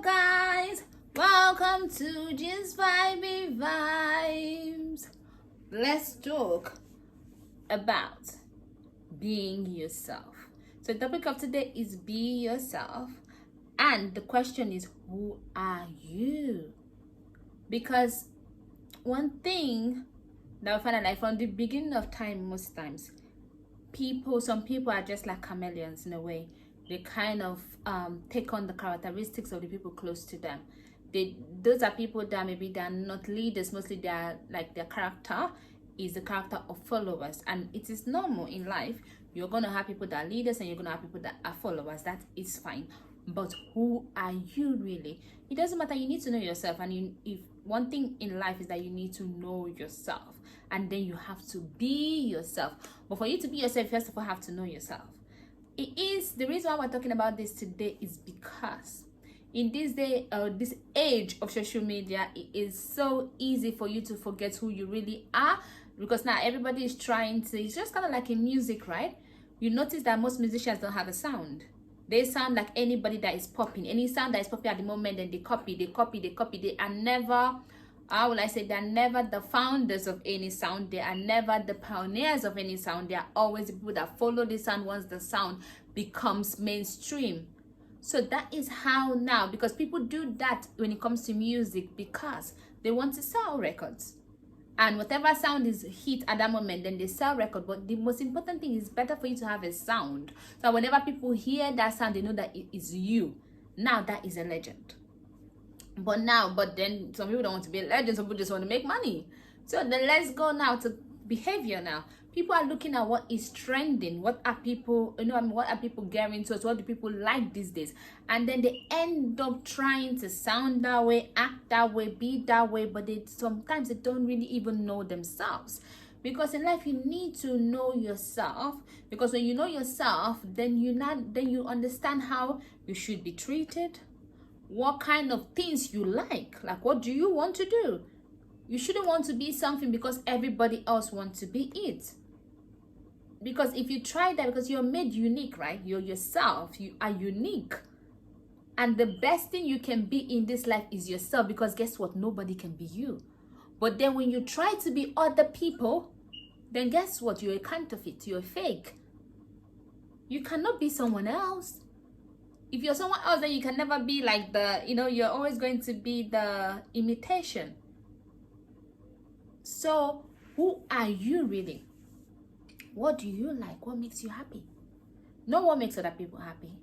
guys, welcome to Just Vibey Vibes. Let's talk about being yourself. So the topic of today is be yourself, and the question is, who are you? Because one thing that I find that, like, from the beginning of time, most times some people are just like chameleons in a way. They kind of take on the characteristics of the people close to them. Those are people that maybe they're not leaders, mostly they're like, their character is the character of followers, and it is normal in life. You're going to have people that are leaders and you're going to have people that are followers. That is fine. But who are you really? It doesn't matter. You need to know yourself, and if one thing in life is that you need to know yourself, and then you have to be yourself. But for you to be yourself, you first of all have to know yourself. It is the reason why we're talking about this today is because in this day, this age of social media, it is so easy for you to forget who you really are, because now everybody is trying to. It's just kind of like in music, right? You notice that most musicians don't have a sound. They sound like anybody that is popping. Any sound that is popping at the moment, then they copy. They are never, how will I say, they're never the founders of any sound. They are never the pioneers of any sound. They are always the people that follow the sound once the sound becomes mainstream. So that is how now, because people do that when it comes to music, because they want to sell records. And whatever sound is hit at that moment, then they sell record. But the most important thing is better for you to have a sound. So whenever people hear that sound, they know that it is you. Now that is a legend. But then some people don't want to be a legend. Some people just want to make money. So then let's go now to behavior now. People are looking at what is trending. What are people, what are people getting to us? What do people like these days? And then they end up trying to sound that way, act that way, be that way, but sometimes they don't really even know themselves. Because in life, you need to know yourself. Because when you know yourself, then you understand how you should be treated, what kind of things you like what do you want to do. You shouldn't want to be something because everybody else wants to be it. Because if you try that, because you're made unique, right? You're yourself. You are unique. And the best thing you can be in this life is yourself, because guess what? Nobody can be you. But then when you try to be other people, then guess what? You're a counterfeit. You're fake. You cannot be someone else. If you're someone else, then you can never be like you're always going to be the imitation. So who are you really? What do you like? What makes you happy? Know what makes other people happy.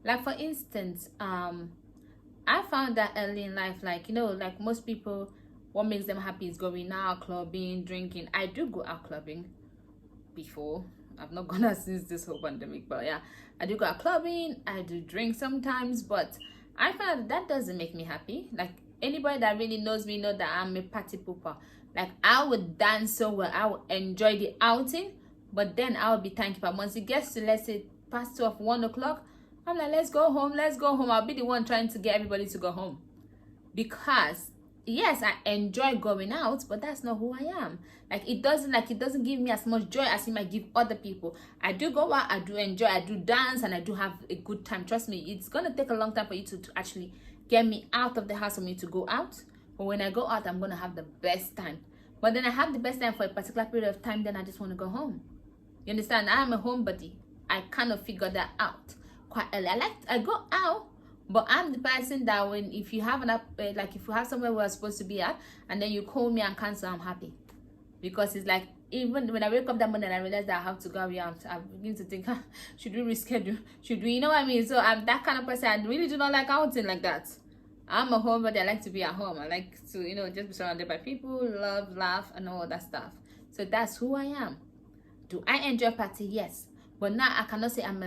Like, for instance, I found that early in life, like most people, what makes them happy is going out clubbing, drinking. I do go out clubbing before. I've not gone out since this whole pandemic, but yeah, I do go out clubbing. I do drink sometimes, but I found that doesn't make me happy. Like, anybody that really knows me know that I'm a party pooper. Like, I would dance so well, I would enjoy the outing, but then I would be thankful. But once it gets to, let's say, past 12, 1 o'clock, I'm like, let's go home. I'll be the one trying to get everybody to go home. Because yes, I enjoy going out, but that's not who I am. It doesn't give me as much joy as it might give other people. I do go out, I do enjoy, I do dance, and I do have a good time. Trust me, it's gonna take a long time for you to actually get me out of the house for me to go out. But when I go out, I'm gonna have the best time. But then I have the best time for a particular period of time, then I just want to go home. You understand? I am a homebody. I kind of figured that out quite early. I go out, but I'm the person that if you have if you have somewhere we're supposed to be at, and then you call me and cancel, I'm happy. Because it's like, even when I wake up that morning and I realize that I have to go out, I begin to think, should we reschedule? Should we, you know what I mean? So I'm that kind of person. I really do not like outing like that. I'm a homebody. I like to be at home. I like to, just be surrounded by people, love, laugh, and all that stuff. So that's who I am. Do I enjoy party? Yes. But now I cannot say I'm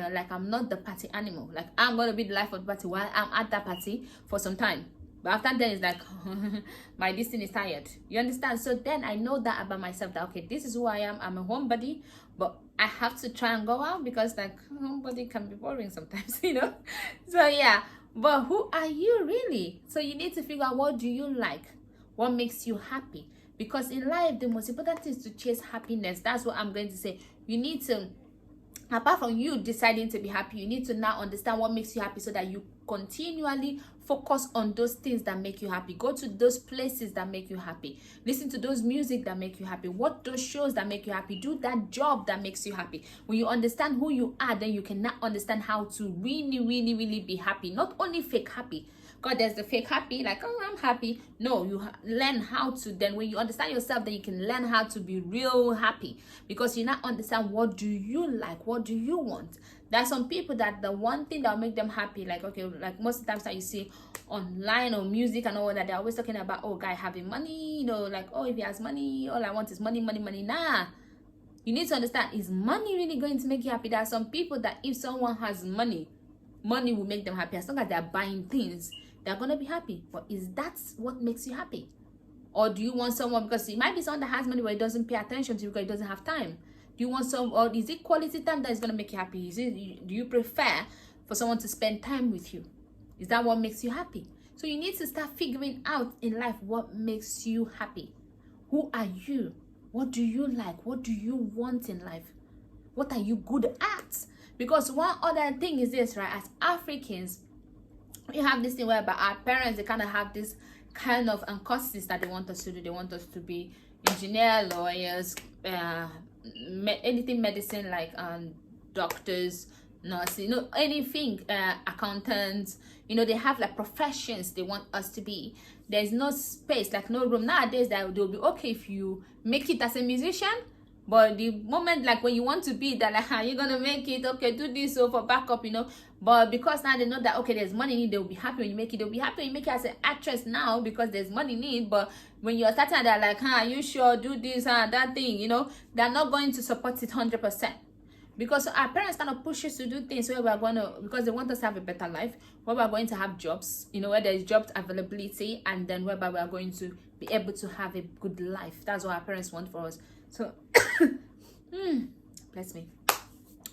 not the party animal. Like, I'm going to be the life of the party while I'm at that party for some time. But after then, it's like, my destiny is tired. You understand? So then I know that about myself, that, okay, this is who I am. I'm a homebody. But I have to try and go out, because, homebody can be boring sometimes, So, yeah. But who are you really? So you need to figure out, what do you like? What makes you happy? Because in life, the most important thing is to chase happiness. That's what I'm going to say. You need to, apart from you deciding to be happy, you need to now understand what makes you happy, so that you continually focus on those things that make you happy. Go to those places that make you happy. Listen to those music that make you happy. Watch those shows that make you happy. Do that job that makes you happy. When you understand who you are, then you can now understand how to really, really, really be happy. Not only fake happy. God, there's the fake happy, like, oh, I'm happy. No, you learn how to, then when you understand yourself, then you can learn how to be real happy, because you now understand what do you like, what do you want. There are some people that the one thing that will make them happy, like, okay, like most of the times that you see online or music and all that, they're always talking about, oh, guy having money, you know, like, oh, if he has money, all I want is money, money, money. Nah, you need to understand, is money really going to make you happy? There are some people that if someone has money, money will make them happy. As long as they're buying things, they're going to be happy. But is that what makes you happy? Or do you want someone, because it might be someone that has money but it doesn't pay attention to you because it doesn't have time? Do you want some, or is it quality time that is going to make you happy? Do you prefer for someone to spend time with you? Is that what makes you happy? So you need to start figuring out in life what makes you happy. Who are you? What do you like? What do you want in life? What are you good at? Because one other thing is this, right? As Africans, we have this thing whereby our parents, they kind of have this kind of courses that they want us to do. They want us to be engineer, lawyers, anything medicine, like doctors, nurses, you know, anything, accountants, you know, they have like professions they want us to be. There's no space, like no room nowadays that they'll be okay if you make it as a musician. But the moment, like when you want to be that, like, how you're gonna make it, okay, do this so for backup, you know. But because now they know that, okay, there's money in it, they'll be happy when you make it. They'll be happy when you make it as an actress now because there's money in it. But when you're starting, they're like, are you sure, do this, that thing, you know. They're not going to support it 100%. Because our parents kind of push us to do things where we're going to, because they want us to have a better life, where we're going to have jobs, you know, where there's job availability, and then whereby we're going to be able to have a good life. That's what our parents want for us. So, bless me.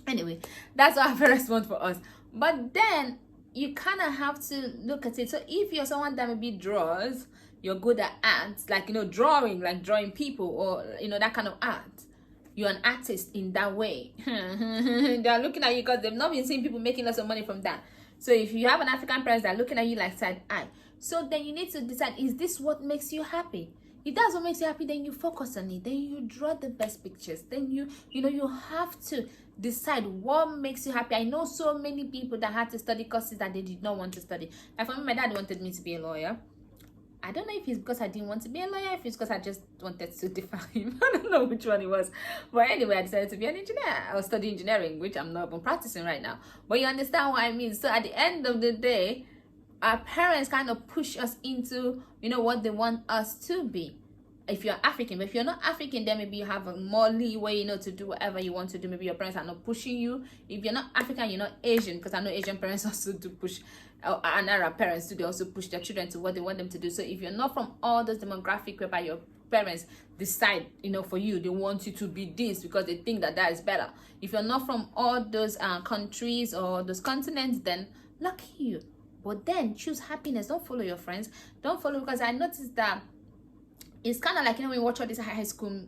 Anyway, that's what our parents want for us. But then you kind of have to look at it. So if you're someone that maybe draws, you're good at art, like, you know, drawing, like drawing people, or, you know, that kind of art. You're an artist in that way. They're looking at you because they've not been seeing people making lots of money from that. So if you have an African parents, they're looking at you like side eye. So then you need to decide, is this what makes you happy? If that's what makes you happy, then you focus on it. Then you draw the best pictures. Then you know, you have to decide what makes you happy. I know so many people that had to study courses that they did not want to study. Like for me, my dad wanted me to be a lawyer. I don't know if it's because I didn't want to be a lawyer, if it's because I just wanted to defy him. I don't know which one it was. But anyway, I decided to be an engineer. I was studying engineering, which I'm not even practicing right now. But you understand what I mean. So at the end of the day, our parents kind of push us into, you know, what they want us to be. If you're African, but if you're not African, then maybe you have a more leeway, you know, to do whatever you want to do. Maybe your parents are not pushing you. If you're not African, you're not Asian, because I know Asian parents also do push, and Arab parents too, they also push their children to what they want them to do. So if you're not from all those demographic whereby your parents decide, you know, for you, they want you to be this because they think that that is better. If you're not from all those countries or those continents, then lucky you. But then choose happiness. Don't follow your friends. Don't follow, because I noticed that it's kind of like, you know, when we watch all this high school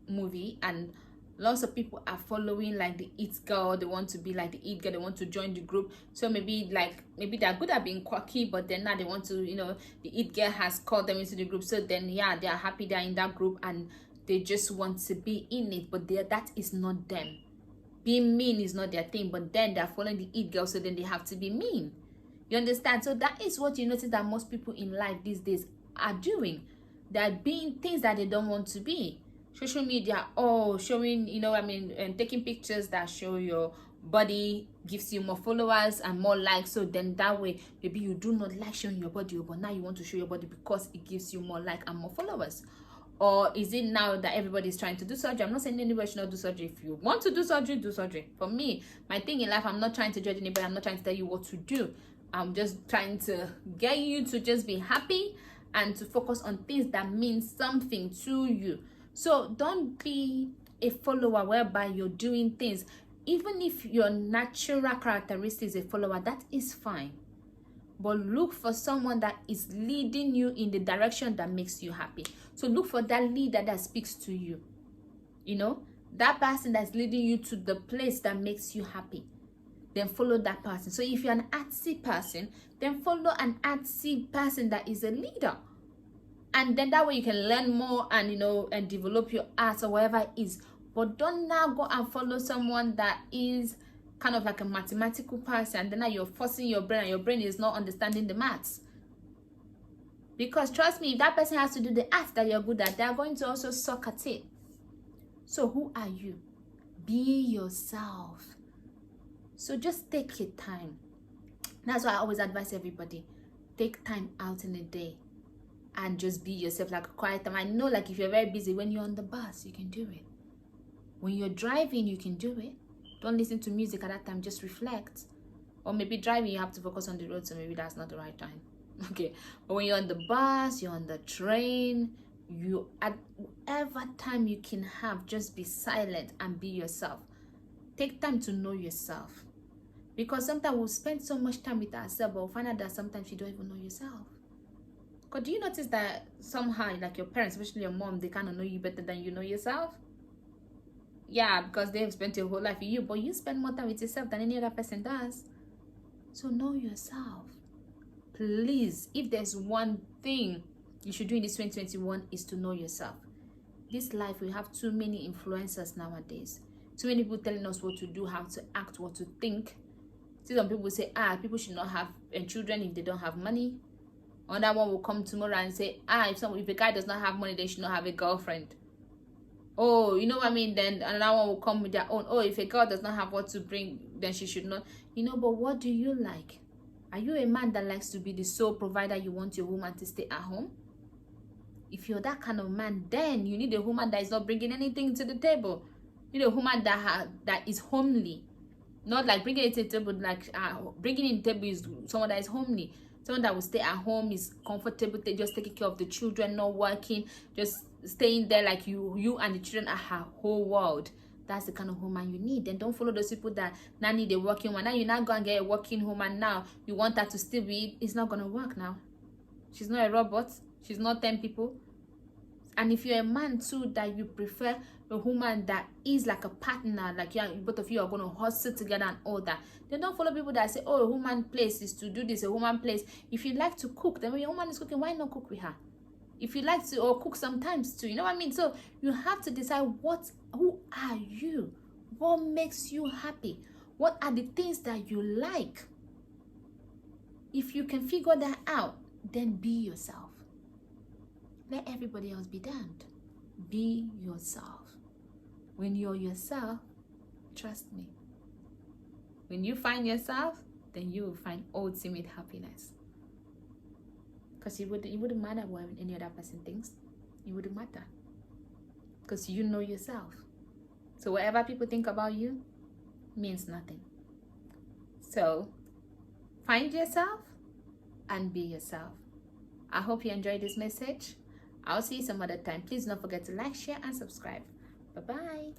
movie and lots of people are following like the it girl, they want to be like the it girl, they want to join the group. So maybe they're good at being quirky, but then now they want to, you know, the it girl has called them into the group. So then, yeah, they are happy they're in that group and they just want to be in it, but that is not them. Being mean is not their thing, but then they're following the it girl, so then they have to be mean. You understand? So that is what you notice that most people in life these days are doing. They're being things that they don't want to be. Social media, showing, you know, I mean, and taking pictures that show your body gives you more followers and more likes. So then that way, maybe you do not like showing your body, but now you want to show your body because it gives you more like and more followers. Or is it now that everybody's trying to do surgery? I'm not saying anybody should not do surgery. If you want to do surgery, do surgery. For me, my thing in life, I'm not trying to judge anybody. I'm not trying to tell you what to do. I'm just trying to get you to just be happy and to focus on things that mean something to you. So don't be a follower whereby you're doing things. Even if your natural characteristic is a follower, that is fine. But look for someone that is leading you in the direction that makes you happy. So look for that leader that speaks to you. You know, that person that's leading you to the place that makes you happy. then follow that person. So if you're an artsy person, then follow an artsy person that is a leader. And then that way you can learn more and, you know, and develop your art or whatever it is. But don't now go and follow someone that is kind of like a mathematical person, and then now you're forcing your brain, and your brain is not understanding the maths. Because trust me, if that person has to do the art that you're good at, they're going to also suck at it. So who are you? Be yourself. So just take your time. That's why I always advise everybody, take time out in a day and just be yourself, like a quiet time. I know, like, if you're very busy, when you're on the bus, you can do it. When you're driving, you can do it. Don't listen to music at that time, just reflect. Or maybe driving, you have to focus on the road, so maybe that's not the right time. Okay, but when you're on the bus, you're on the train, you, at whatever time you can have, just be silent and be yourself. Take time to know yourself. Because sometimes we'll spend so much time with ourselves, but we'll find out that sometimes you don't even know yourself. Because do you notice that somehow, like your parents, especially your mom, they kind of know you better than you know yourself? Yeah, because they've spent your whole life with you, but you spend more time with yourself than any other person does. So know yourself. Please, if there's one thing you should do in this 2021 is to know yourself. This life, we have too many influencers nowadays. Too many people telling us what to do, how to act, what to think. See, some people say, people should not have children if they don't have money. Another one will come tomorrow and say, if a guy does not have money, they should not have a girlfriend. Oh, you know what I mean? Then another one will come with their own. Oh, if a girl does not have what to bring, then she should not. You know, but what do you like? Are you a man that likes to be the sole provider? You want your woman to stay at home? If you're that kind of man, then you need a woman that is not bringing anything to the table. You need a woman that is homely. Not like bringing it to the table, like bringing in the table is someone that is homely. Someone that will stay at home, is comfortable, just taking care of the children, not working, just staying there like you and the children are her whole world. That's the kind of woman you need. Then don't follow those people that now need a working woman. Now you're not going to get a working woman now. You want her to still be, it's not going to work now. She's not a robot. She's not 10 people. And if you're a man too, that you prefer a woman that is like a partner, like both of you are going to hustle together and all that, then don't follow people that say, oh, a woman place is to do this, a woman place. If you like to cook, then when your woman is cooking, why not cook with her? If you like to, or cook sometimes too, you know what I mean? So you have to decide who are you? What makes you happy? What are the things that you like? If you can figure that out, then be yourself. Let everybody else be damned. Be yourself. When you're yourself, trust me, when you find yourself, then you will find ultimate happiness. Because it wouldn't matter what any other person thinks. It wouldn't matter. Because you know yourself. So whatever people think about you means nothing. So find yourself and be yourself. I hope you enjoyed this message. I'll see you some other time. Please don't forget to like, share, and subscribe. Bye-bye.